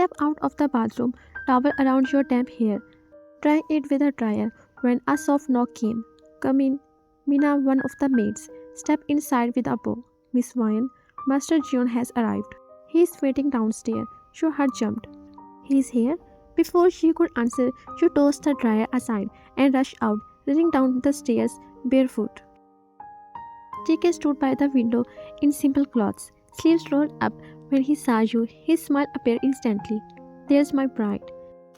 Step out of the bathroom, towel around your damp hair. Dry it with a dryer when a soft knock came. Come in. Mina, one of the maids, stepped inside with a bow. Miss Vine, Master John has arrived. He is waiting downstairs. Your heart jumped. He is here? Before she could answer, she tossed the dryer aside and rushed out, running down the stairs barefoot. JK stood by the window in simple clothes, sleeves rolled up. When he saw you, his smile appeared instantly. There's my bride.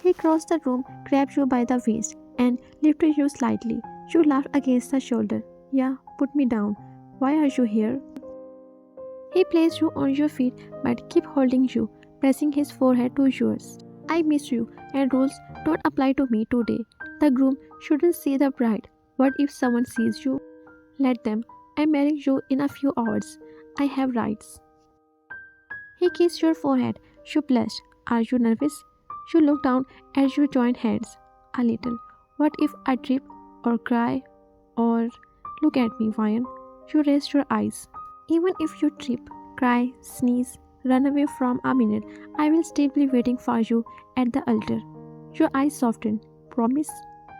He crossed the room, grabbed you by the waist, and lifted you slightly. You laughed against the shoulder. Yeah, put me down. Why are you here? He placed you on your feet but kept holding you, pressing his forehead to yours. I miss you, and rules don't apply to me today. The groom shouldn't see the bride. What if someone sees you? Let them. I'm marrying you in a few hours. I have rights. He kissed your forehead. You blushed. Are you nervous? You looked down as you joined hands. A little. What if I trip or cry or... Look at me, Vian. You raised your eyes. Even if you trip, cry, sneeze, run away from a minute, I will still be waiting for you at the altar. Your eyes softened. Promise?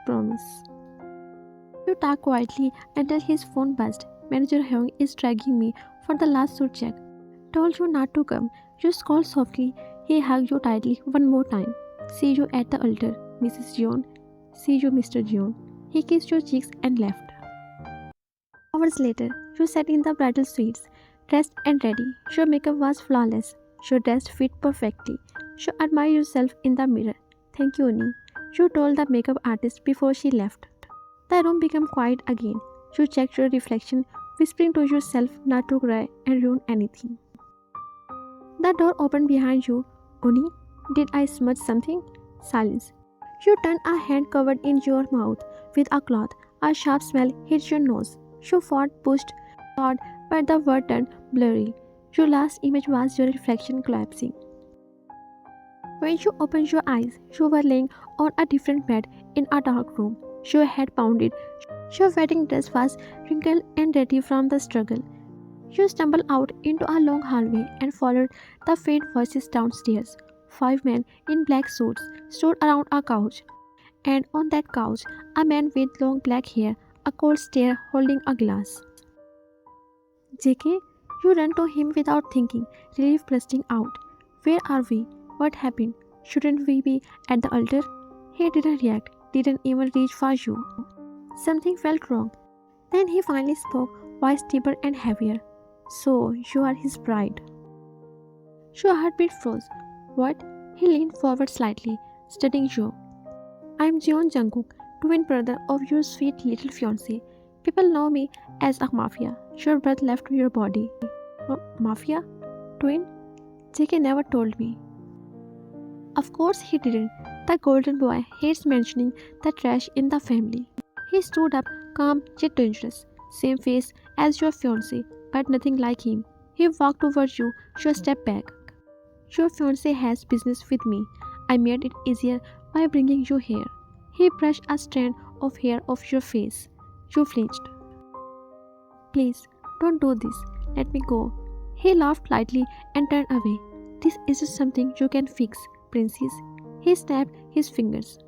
Promise. You talked quietly until his phone buzzed. Manager Hyung is dragging me for the last suit check. Told you not to come. You called softly. He hugged you tightly one more time. See you at the altar, Mrs. Jeon. See you, Mr. Jeon. He kissed your cheeks and left. Hours later, you sat in the bridal suites, dressed and ready. Your makeup was flawless. Your dress fit perfectly. You admired yourself in the mirror. Thank you, Uni. You told the makeup artist before she left. The room became quiet again. You checked your reflection, whispering to yourself not to cry and ruin anything. The door opened behind you. Uni, did I smudge something? Silence. You turned a hand covered in your mouth with a cloth. A sharp smell hit your nose. You fought, pushed, thought, but the word turned blurry. Your last image was your reflection collapsing. When you opened your eyes, you were laying on a different bed in a dark room. Your head pounded. Your wedding dress was wrinkled and dirty from the struggle. You stumbled out into a long hallway and followed the faint voices downstairs. 5 men in black suits stood around a couch, and on that couch, a man with long black hair, a cold stare holding a glass. JK, you ran to him without thinking, relief bursting out. Where are we? What happened? Shouldn't we be at the altar? He didn't react, didn't even reach for you. Something felt wrong. Then he finally spoke, voice deeper and heavier. So, you are his bride. Your heartbeat froze. What? He leaned forward slightly, studying you. I'm Jeon Jungkook, twin brother of your sweet little fiancé. People know me as a Mafia. Your breath left your body. Mafia? Twin? JK never told me. Of course he didn't. The golden boy hates mentioning the trash in the family. He stood up, calm yet dangerous. Same face as your fiancé, but nothing like him. He walked towards you, you stepped back. Your fiancé has business with me. I made it easier by bringing you here. He brushed a strand of hair off your face. You flinched. Please, don't do this. Let me go. He laughed lightly and turned away. This isn't something you can fix, princess. He snapped his fingers.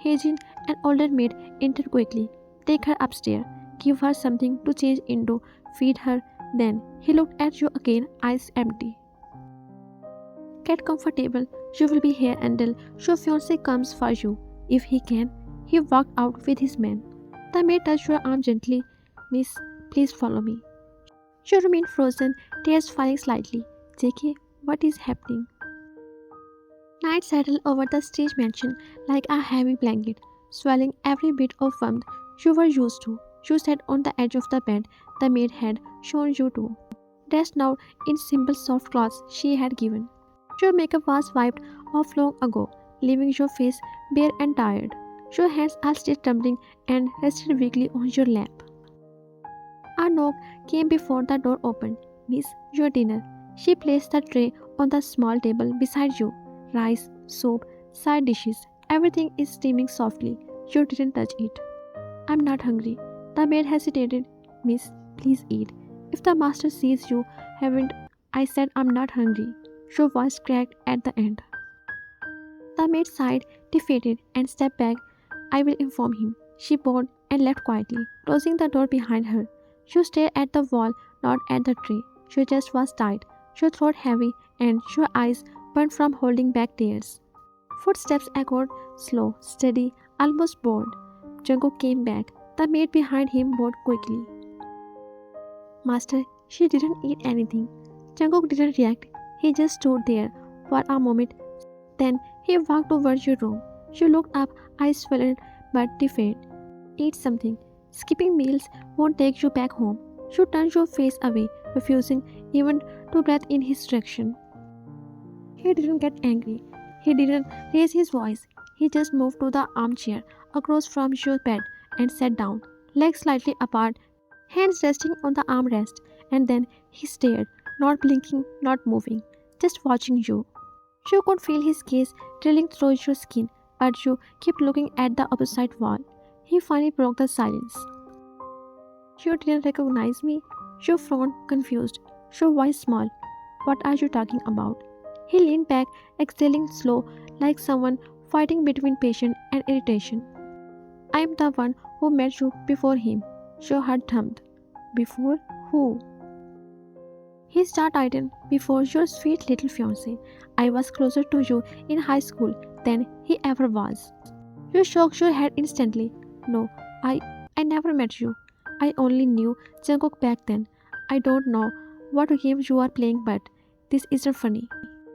Hejin, an older maid, entered quickly. Take her upstairs. Give her something to change into. Feed her. Then he looked at you again, eyes empty. Get comfortable. You will be here until your fiancé comes for you. If he can. He walked out with his men. The maid touched your arm gently. Miss, please follow me. You remained frozen, tears falling slightly. JK, what is happening? Night settled over the stage mansion like a heavy blanket, swallowing every bit of warmth you were used to. You sat on the edge of the bed the maid had shown you to, dressed now in simple soft clothes she had given. Your makeup was wiped off long ago, leaving your face bare and tired. Your hands are still trembling and rested weakly on your lap. A knock came before the door opened. Miss, your dinner. She placed the tray on the small table beside you. Rice, soup, side dishes, everything is steaming softly. You didn't touch it. I'm not hungry. The maid hesitated. Miss, please eat. If the master sees you haven't, I said I'm not hungry. Your voice cracked at the end. The maid sighed, defeated, and stepped back. I will inform him. She bowed and left quietly, closing the door behind her. She stared at the wall, not at the tree. She just was tight, her throat heavy, and her eyes burned from holding back tears. Footsteps echoed, slow, steady, almost bored. Jungkook came back. The maid behind him bowed quickly. Master, she didn't eat anything. Jungkook didn't react. He just stood there for a moment. Then he walked towards your room. She looked up, eyes swollen but defiant. Eat something. Skipping meals won't take you back home. She turned your face away, refusing even to breathe in his direction. He didn't get angry. He didn't raise his voice. He just moved to the armchair across from your bed and sat down, legs slightly apart, hands resting on the armrest, and then he stared, not blinking, not moving, just watching you. You could feel his gaze drilling through your skin, but you kept looking at the opposite wall. He finally broke the silence. You didn't recognize me? You frowned, confused. Your voice small. What are you talking about? He leaned back, exhaling slow, like someone fighting between patience and irritation. I am the one who met you before him. Your heart thumped. Before who? His jaw tightened. Before your sweet little fiancé. I was closer to you in high school than he ever was. You shook your head instantly. No, I never met you. I only knew Jungkook back then. I don't know what game you are playing, but this isn't funny.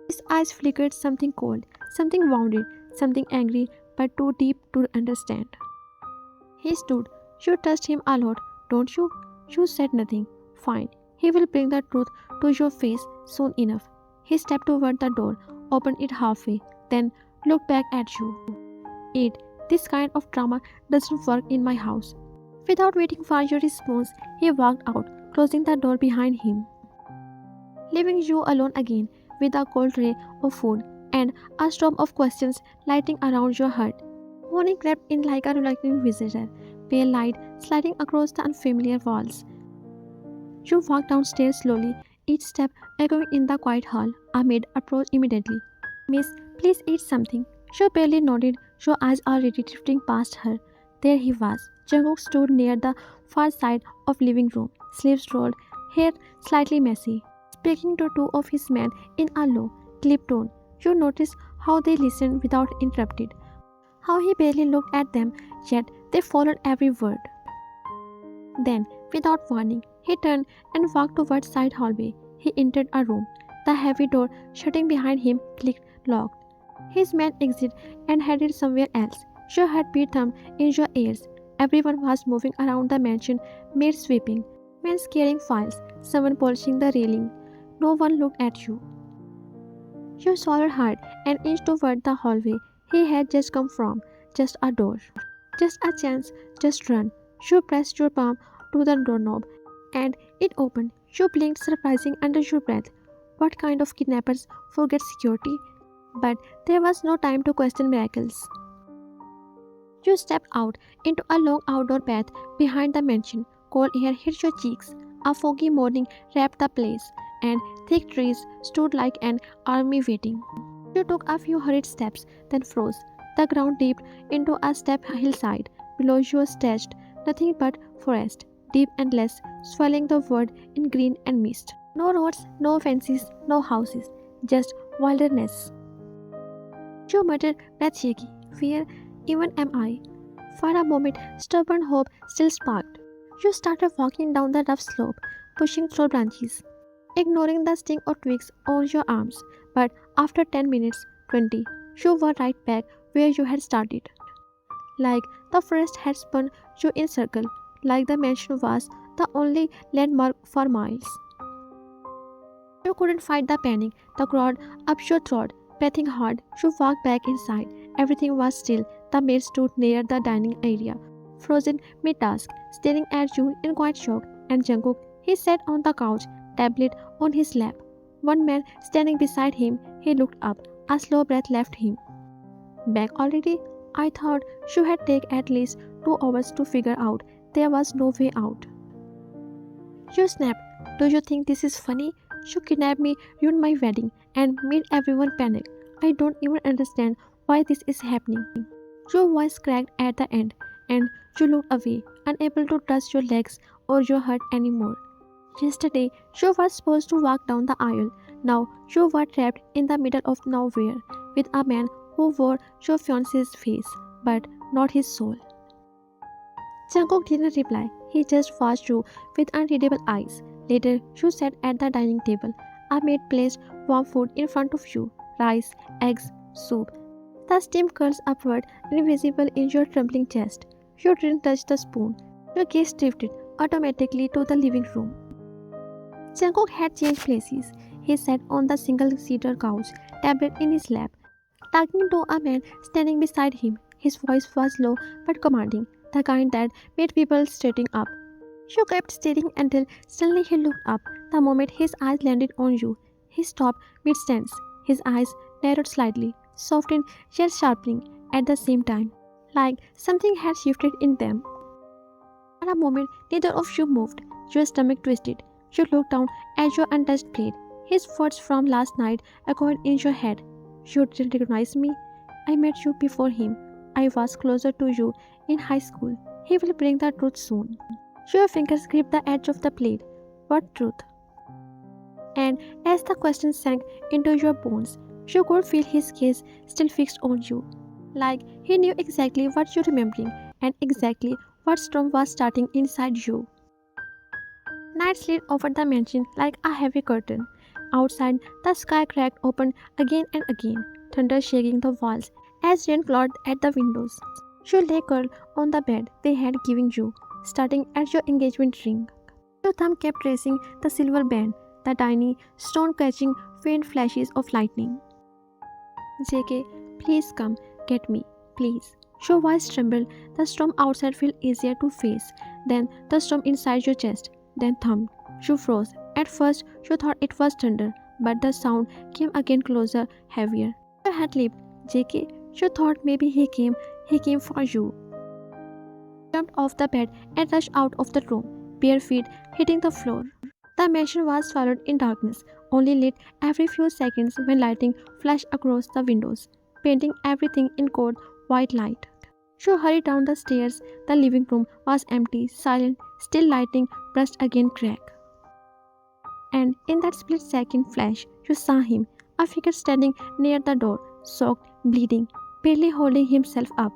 His eyes flickered something cold, something wounded, something angry, but too deep to understand. He stood. You trust him a lot, don't you? You said nothing. Fine. He will bring the truth to your face soon enough. He stepped toward the door, opened it halfway, then looked back at you. Eat. This kind of drama doesn't work in my house. Without waiting for your response, he walked out, closing the door behind him, leaving you alone again with a cold tray of food and a storm of questions lighting around your heart. Morning crept in like a reluctant visitor, pale light sliding across the unfamiliar walls. You walked downstairs slowly, each step echoing in the quiet hall. A maid approached immediately. Miss, please eat something. She barely nodded, your eyes already drifting past her. There he was. Jungkook stood near the far side of living room, sleeves rolled, hair slightly messy, speaking to two of his men in a low, clipped tone. You noticed how they listened without interrupted, how he barely looked at them, yet they followed every word. Then, without warning, he turned and walked towards side hallway. He entered a room. The heavy door shutting behind him clicked locked. His men exited and headed somewhere else. Your heartbeat thumped in your ears. Everyone was moving around the mansion, maids sweeping, men carrying files, someone polishing the railing. No one looked at you. You swallowed hard and inched toward the hallway he had just come from. Just a door. Just a chance. Just run. You pressed your palm to the doorknob and it opened. You blinked, surprising under your breath. What kind of kidnappers forget security? But there was no time to question miracles. You stepped out into a long outdoor path behind the mansion. Cold air hit your cheeks. A foggy morning wrapped the place, and thick trees stood like an army waiting. You took a few hurried steps, then froze. The ground dipped into a steep hillside. Below you stretched nothing but forest, deep and endless, swelling the world in green and mist. No roads, no fences, no houses, just wilderness. You muttered, breath shaky, "Where even am I?" For a moment, stubborn hope still sparked. You started walking down the rough slope, pushing through branches, ignoring the sting of twigs on your arms. But after 10 minutes, 20, you were right back where you had started. Like the forest had spun you in circle, like the mansion was the only landmark for miles. You couldn't fight the panic, the crowd up your throat. Breathing hard, you walked back inside. Everything was still. The maid stood near the dining area, frozen mid-task, staring at you in quiet shock. And Jungkook, he sat on the couch, tablet on his lap. One man standing beside him, he looked up. A slow breath left him. Back already? I thought you had taken at least 2 hours to figure out there was no way out. You snapped. Do you think this is funny? You kidnapped me, ruined my wedding, and made everyone panic. I don't even understand why this is happening. Your voice cracked at the end, and you looked away, unable to trust your legs or your heart anymore. Yesterday, you were supposed to walk down the aisle. Now, you were trapped in the middle of nowhere with a man who wore your fiance's face, but not his soul. Jungkook didn't reply. He just watched you with unreadable eyes. Later, you sat at the dining table. A maid placed warm food in front of you: rice, eggs, soup. The steam curls upward, invisible in your trembling chest. You didn't touch the spoon. Your gaze drifted automatically to the living room. Jungkook had changed places. He sat on the single-seater couch, tablet in his lap, talking to a man standing beside him. His voice was low but commanding, the kind that made people straighten up. You kept staring until suddenly he looked up. The moment his eyes landed on you, he stopped mid-sentence. His eyes narrowed slightly, softened yet sharpening at the same time, like something had shifted in them. For a moment, neither of you moved. Your stomach twisted. You looked down at your untouched plate. His words from last night echoed in your head. You didn't recognize me. I met you before him. I was closer to you in high school. He will bring the truth soon. Your fingers gripped the edge of the plate. What truth? And as the question sank into your bones, you could feel his gaze still fixed on you, like he knew exactly what you're remembering and exactly what storm was starting inside you. Night slid over the mansion like a heavy curtain. Outside, the sky cracked open again and again, thunder shaking the walls as rain clawed at the windows. You lay curled on the bed they had given you, starting at your engagement ring. Your thumb kept tracing the silver band, the tiny stone catching faint flashes of lightning. JK, please come, get me, please. Your voice trembled. The storm outside felt easier to face than the storm inside your chest. Then thumped. You froze. At first, you thought it was thunder, but the sound came again closer, heavier. Your heart leaped. JK, you thought maybe he came for you. Jumped off the bed and rushed out of the room, bare feet hitting the floor. The mansion was swallowed in darkness, only lit every few seconds when lightning flashed across the windows, painting everything in cold white light. You hurried down the stairs. The living room was empty, silent, still lightning brushed against crack. And in that split-second flash, you saw him, a figure standing near the door, soaked, bleeding, barely holding himself up.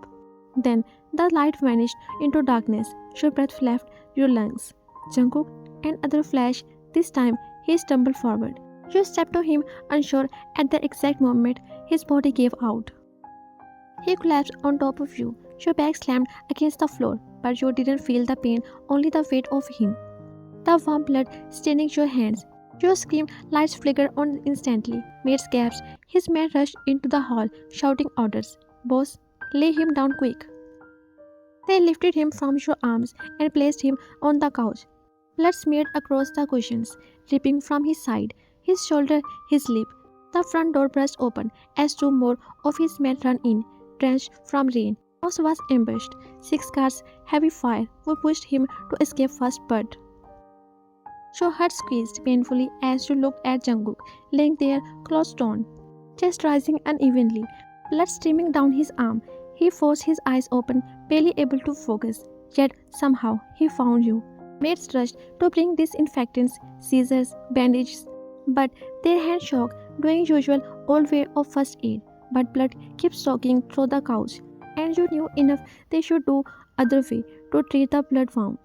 Then the light vanished into darkness. Your breath left your lungs. Jungkook, another flash. This time, he stumbled forward. You stepped to him, unsure. At the exact moment, his body gave out. He collapsed on top of you. Your back slammed against the floor, but you didn't feel the pain, only the weight of him. The warm blood staining your hands. You screamed, lights flickered on instantly. Maids gasped. His men rushed into the hall, shouting orders. Boss, lay him down quick. They lifted him from your arms and placed him on the couch. Blood smeared across the cushions, dripping from his side, his shoulder, his lip. The front door burst open as two more of his men ran in, drenched from rain. The house was ambushed. 6 cars, heavy fire, who pushed him to escape first, but your heart squeezed painfully as you looked at Jungkook, laying there, closed on, chest rising unevenly, blood streaming down his arm. He forced his eyes open, barely able to focus. Yet somehow he found you. Maids rushed to bring disinfectants, scissors, bandages, but their hands shook, doing usual old way of first aid. But blood kept soaking through the couch, and you knew enough they should do other way to treat the blood wound.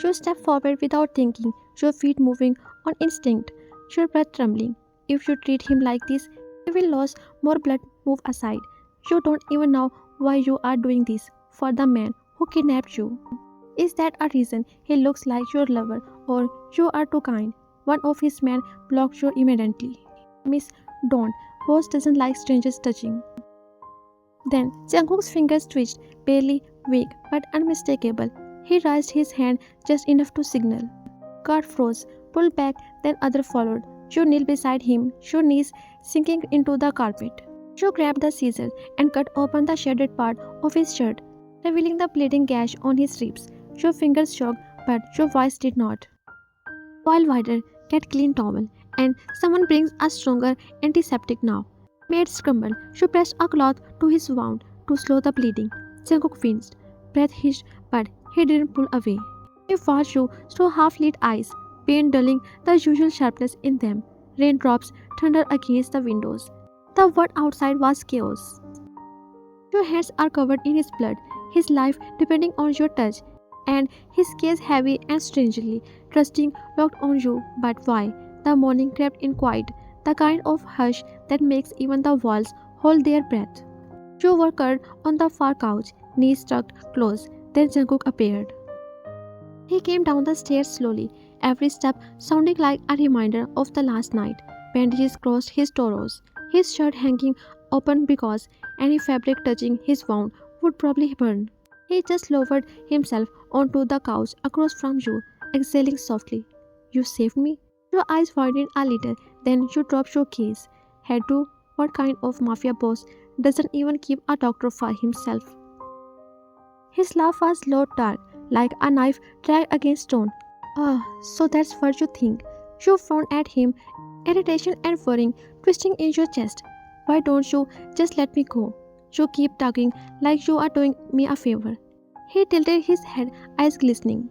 You stepped forward without thinking, your feet moving on instinct, your breath trembling. If you treat him like this, he will lose more blood. Move aside. You don't even know why you are doing this. For the man who kidnapped you. Is that a reason he looks like your lover, or you are too kind? One of his men blocked you immediately. Miss, don't. Boss doesn't like strangers touching. Then Jungkook's fingers twitched, barely, weak, but unmistakable. He raised his hand just enough to signal. Guard froze, pulled back, then other followed. You knelt beside him, your knees sinking into the carpet. You grabbed the scissors and cut open the shredded part of his shirt, revealing the bleeding gash on his ribs. Your fingers shook, but your voice did not. Boil wider, get clean towel, and someone brings a stronger antiseptic now. Made scrambled. She pressed a cloth to his wound to slow the bleeding. Jungkook winced. Breath hitched, but he didn't pull away. He watched you through half-lit eyes, pain dulling the usual sharpness in them. Raindrops thundered against the windows. The world outside was chaos. Your hands are covered in his blood, his life depending on your touch, and his gaze heavy and strangely trusting locked on you. But why? The morning crept in quiet, the kind of hush that makes even the walls hold their breath. You were curled on the far couch, knees tucked close. Then Jungkook appeared. He came down the stairs slowly, every step sounding like a reminder of the last night. Bandages crossed his torsos, his shirt hanging open because any fabric touching his wound would probably burn. He just lowered himself onto the couch across from you, exhaling softly. You saved me? Your eyes widened a little, then you dropped your gaze. Had to? What kind of mafia boss doesn't even keep a doctor for himself? His laugh was low, dark, like a knife dragged against stone. Ah, so that's what you think. You frowned at him, irritation and worrying twisting in your chest. Why don't you just let me go? You keep tugging like you are doing me a favor. He tilted his head, eyes glistening.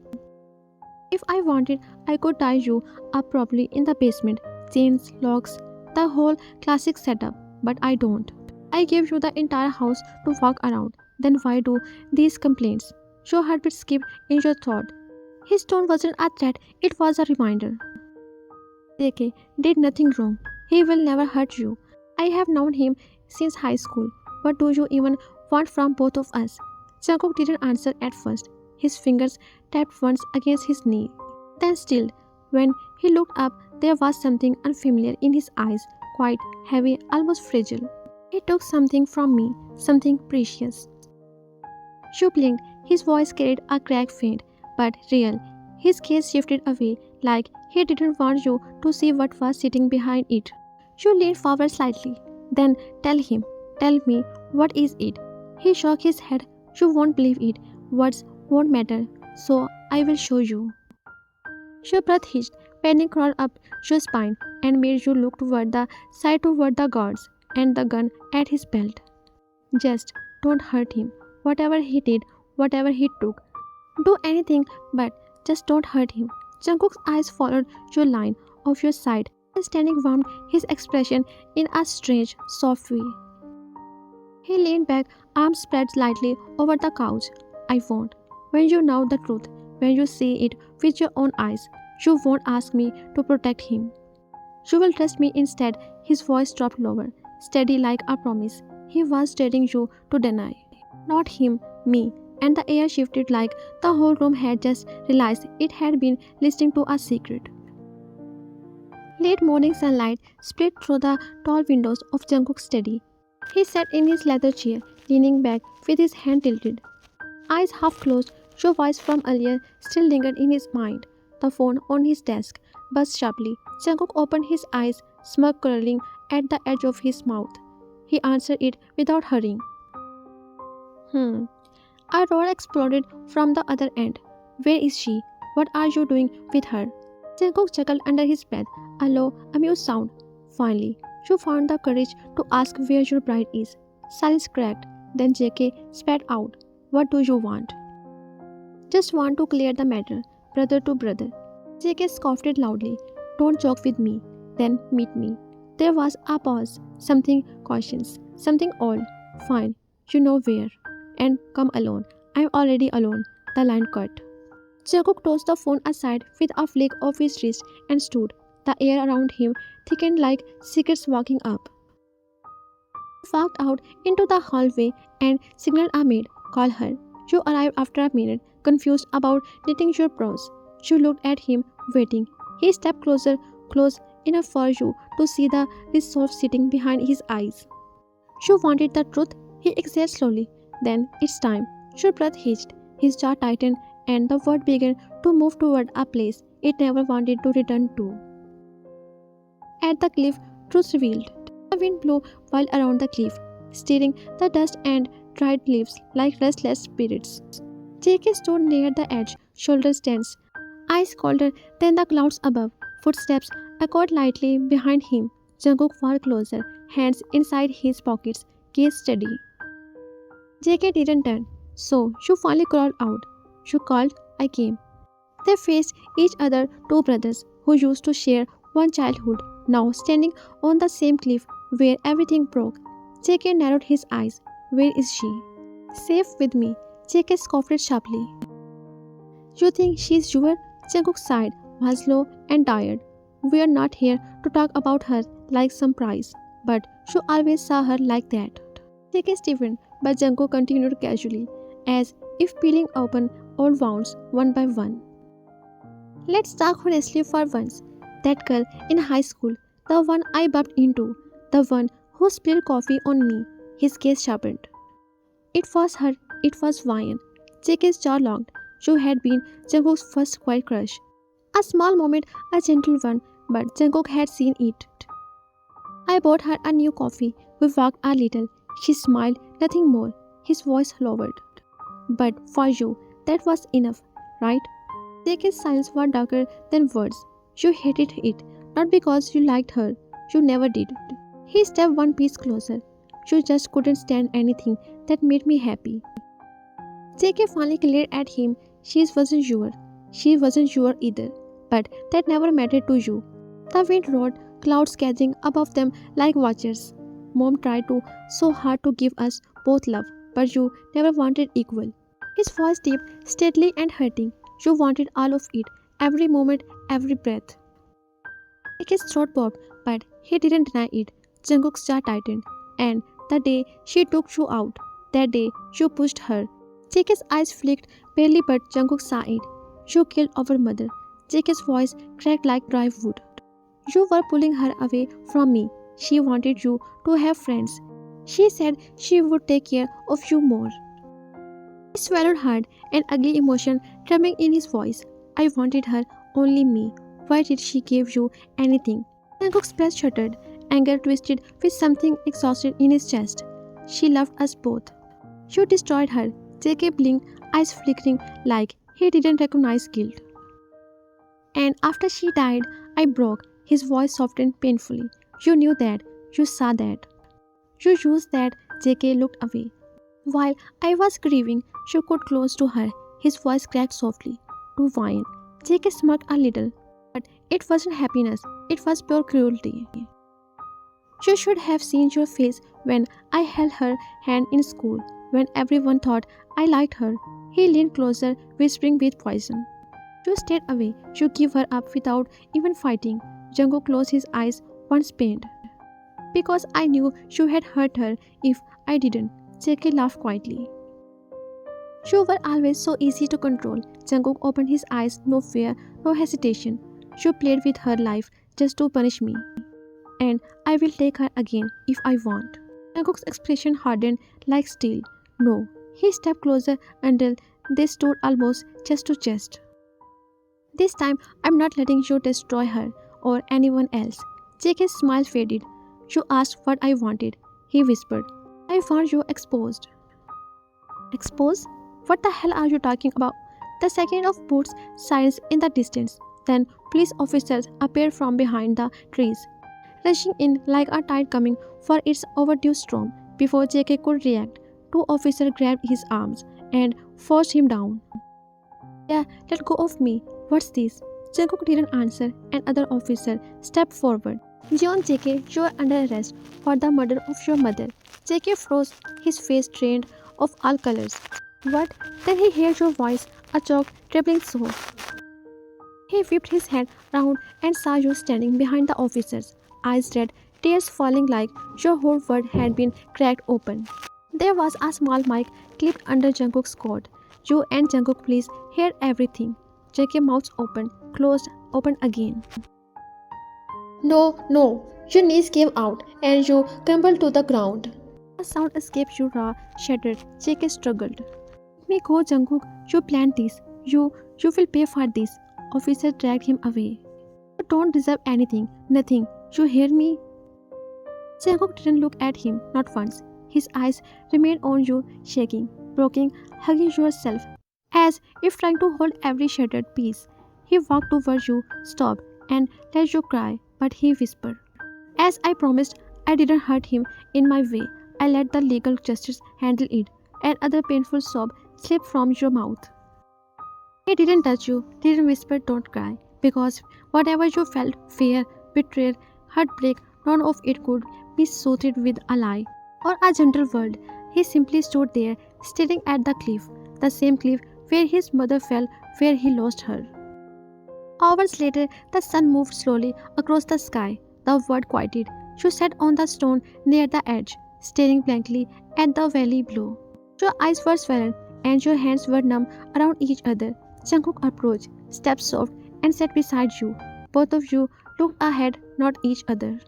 If I wanted, I could tie you up properly in the basement. Chains, locks, the whole classic setup. But I don't. I gave you the entire house to walk around. Then why do these complaints? Your heartbeat skipped in your throat. His tone wasn't a threat, it was a reminder. JK did nothing wrong. He will never hurt you. I have known him since high school. What do you even want from both of us? Jungkook didn't answer at first. His fingers tapped once against his knee. Then stilled. When he looked up, there was something unfamiliar in his eyes, quite heavy, almost fragile. He took something from me, something precious. You blinked. His voice carried a crack faint, but real. His gaze shifted away, like he didn't want you to see what was sitting behind it. You leaned forward slightly. Then tell him. Tell me, what is it? He shook his head. You won't believe it. Words won't matter. So I will show you. Your breath hitched. Panic crawled up your spine and made you look toward the side toward the guards and the gun at his belt. Just don't hurt him. Whatever he did, whatever he took. Do anything, but just don't hurt him. Jungkook's eyes followed your line of your side, and standing warmed his expression in a strange, soft way. He leaned back, arms spread lightly over the couch. I won't. When you know the truth, when you see it with your own eyes, you won't ask me to protect him. You will trust me instead. His voice dropped lower, steady like a promise. He was daring you to deny. Not him, me. And the air shifted like the whole room had just realized it had been listening to a secret. Late morning sunlight split through the tall windows of Jungkook's study. He sat in his leather chair, leaning back with his hand tilted. Eyes half closed, your voice from earlier still lingered in his mind. The phone on his desk buzzed sharply. Jungkook opened his eyes, smirk curling at the edge of his mouth. He answered it without hurrying. A roar exploded from the other end. Where is she? What are you doing with her? Jungkook chuckled under his breath, a low, amused sound. Finally, you found the courage to ask where your bride is. Silence cracked. Then JK spat out. What do you want? Just want to clear the matter, brother to brother. JK scoffed loudly. Don't joke with me. Then meet me. There was a pause. Something cautious. Something old. Fine. You know where. And come alone. I'm already alone. The line cut. Jungkook tossed the phone aside with a flick of his wrist and stood. The air around him thickened like secrets walking up. He walked out into the hallway and signaled a maid. Call her. You arrived after a minute, confused about knitting your brows. You looked at him, waiting. He stepped closer, close enough for you to see the resolve sitting behind his eyes. You wanted the truth? He exhaled slowly. Then it's time. Your breath hitched. His jaw tightened and the word began to move toward a place it never wanted to return to. At the cliff, truth revealed. The wind blew wild around the cliff, stirring the dust and dried leaves like restless spirits. JK stood near the edge, shoulders tense, eyes colder than the clouds above. Footsteps echoed lightly behind him. Jungkook walked closer, hands inside his pockets, gaze steady. JK didn't turn, so she finally crawled out. She called, I came. They faced each other, two brothers who used to share one childhood, now standing on the same cliff where everything broke. JK narrowed his eyes. Where is she? Safe with me. JK scoffed sharply. You think she's your? Jungkook sighed, was low and tired. We are not here to talk about her like some prize, but you always saw her like that. JK stiffened, but Jungkook continued casually, as if peeling open old wounds one by one. Let's talk honestly for once. That girl in high school, the one I bumped into, the one who spilled coffee on me. His gaze sharpened. It was her, it was Vian. JK's jaw locked. She had been Jungkook's first quiet crush. A small moment, a gentle one, but Jungkook had seen it. I bought her a new coffee. We walked a little. She smiled, nothing more. His voice lowered. But for you, that was enough, right? JK's silence was darker than words. You hated it, not because you liked her. You never did. He stepped one piece closer. You just couldn't stand anything that made me happy. JK finally glared at him. She wasn't sure. She wasn't sure either. But that never mattered to you. The wind roared, clouds gathering above them like watchers. Mom tried so hard to give us both love, but you never wanted equal. His voice deep, steadily and hurting. You wanted all of it, every moment, every breath. His throat popped, but he didn't deny it. Jungkook's jaw tightened, and the day she took you out, that day you pushed her. JK's eyes flicked barely, but Jungkook saw it. You killed our mother. JK's voice cracked like dry wood. You were pulling her away from me. She wanted you to have friends. She said she would take care of you more. He swallowed hard, an ugly emotion trembling in his voice. I wanted her, only me. Why did she give you anything? Jungkook's breast shuddered, anger twisted with something exhausted in his chest. She loved us both. You destroyed her. JK blinked, eyes flickering like he didn't recognize guilt. And after she died, I broke. His voice softened painfully. You knew that. You saw that. You used that. JK looked away. While I was grieving, she got close to her. His voice cracked softly. To Vian. JK smirked a little. But it wasn't happiness. It was pure cruelty. You should have seen your face when I held her hand in school, when everyone thought I liked her. He leaned closer, whispering with poison. You stayed away. You gave her up without even fighting. Jungkook closed his eyes, once pained. Because I knew you had hurt her if I didn't. JK laughed quietly. You were always so easy to control. Jungkook opened his eyes, no fear, no hesitation. You played with her life just to punish me. And I will take her again if I want. Jungkook's expression hardened like steel. No. He stepped closer until they stood almost chest to chest. This time, I'm not letting you destroy her or anyone else. JK's smile faded. You asked what I wanted. He whispered. I want you exposed. Exposed? What the hell are you talking about? The second of boots sirens in the distance. Then police officers appeared from behind the trees, rushing in like a tide coming for its overdue storm. Before JK could react, two officers grabbed his arms and forced him down. Yeah, let go of me. What's this? Jungkook didn't answer. Another officer stepped forward. John JK, you are under arrest for the murder of your mother. JK froze, his face drained of all colors. What? Then he heard your voice, a choke trembling so. He whipped his hand round and saw you standing behind the officers, eyes red, tears falling like your whole world had been cracked open. There was a small mic clipped under Jungkook's coat. You and Jungkook please hear everything. JK mouth open, closed, open again. No. Your knees came out and you crumbled to the ground. A sound escaped you raw, shattered. JK struggled. Let me go, Jungkook. You planned this. You will pay for this. Officer dragged him away. You don't deserve anything. Nothing. You hear me? Jungkook didn't look at him, not once. His eyes remained on you, shaking, broken, hugging yourself, as if trying to hold every shattered piece. He walked toward you, stopped, and let you cry, but he whispered, as I promised, I didn't hurt him in my way. I let the legal justice handle it. Another painful sob slipped from your mouth. He didn't touch you, didn't whisper, don't cry. Because whatever you felt, fear, betrayal, heartbreak, none of it could be soothed with a lie or a gentle word. He simply stood there, staring at the cliff, the same cliff where his mother fell, where he lost her. Hours later, the sun moved slowly across the sky. The world quieted. You sat on the stone near the edge, staring blankly at the valley below. Your eyes were swollen and your hands were numb around each other. Jungkook approached, stepped soft, and sat beside you. Both of you looked ahead, not each other.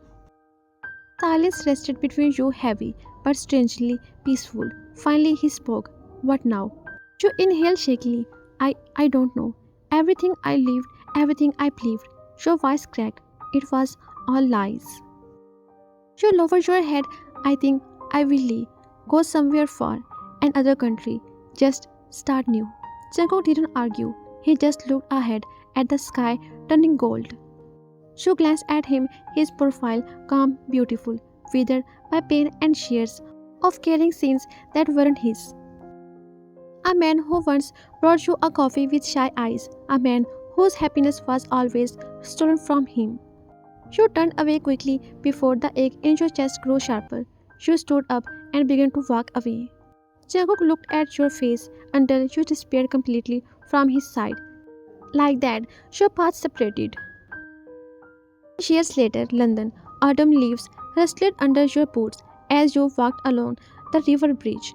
Silence rested between you, heavy but strangely peaceful. Finally, he spoke. What now? You inhaled shakily. I don't know. Everything I lived, everything I believed. Your voice cracked. It was all lies. You lowered your head. I think I will leave. Go somewhere far. Another country. Just start new. Jungkook didn't argue. He just looked ahead at the sky turning gold. She glanced at him, his profile calm, beautiful, withered by pain and years of carrying sins that weren't his. A man who once brought you a coffee with shy eyes, a man whose happiness was always stolen from him. You turned away quickly before the ache in your chest grew sharper. You stood up and began to walk away. Jungkook looked at your face until you disappeared completely from his side. Like that, your paths separated. Years later, London, autumn leaves rustled under your boots as you walked along the river bridge.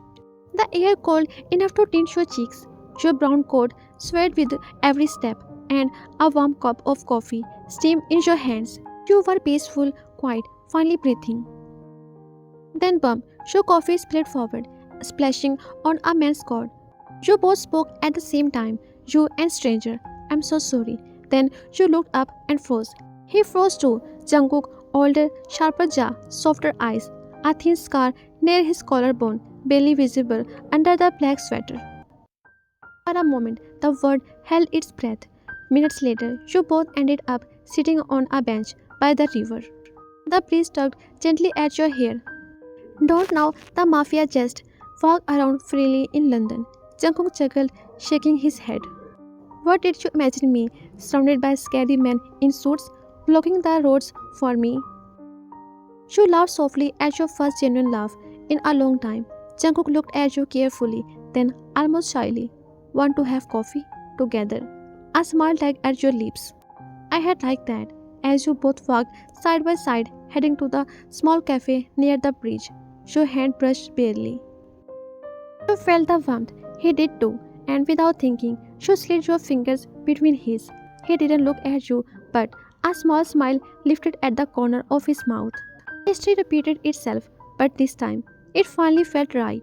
The air cold enough to tint your cheeks, your brown coat swayed with every step, and a warm cup of coffee steamed in your hands. You were peaceful, quiet, finally breathing. Then bump, your coffee spilled forward, splashing on a man's coat. You both spoke at the same time, you and stranger. I'm so sorry. Then you looked up and froze. He froze too. Jungkook, older, sharper jaw, softer eyes, a thin scar near his collarbone, barely visible under the black sweater. For a moment, the world held its breath. Minutes later, you both ended up sitting on a bench by the river. The breeze tugged gently at your hair. Don't now the Mafia just walk around freely in London. Jungkook chuckled, shaking his head. What did you imagine me, surrounded by scary men in suits, blocking the roads for me? You laughed softly at your first genuine laugh in a long time. Jungkook looked at you carefully, then almost shyly. Want to have coffee? Together. A smile tugged at your lips. I had liked that, as you both walked side by side, heading to the small cafe near the bridge. Your hand brushed barely. You felt the warmth. He did too, and without thinking, you slid your fingers between his. He didn't look at you, but a small smile lifted at the corner of his mouth. History repeated itself, but this time, it finally felt right.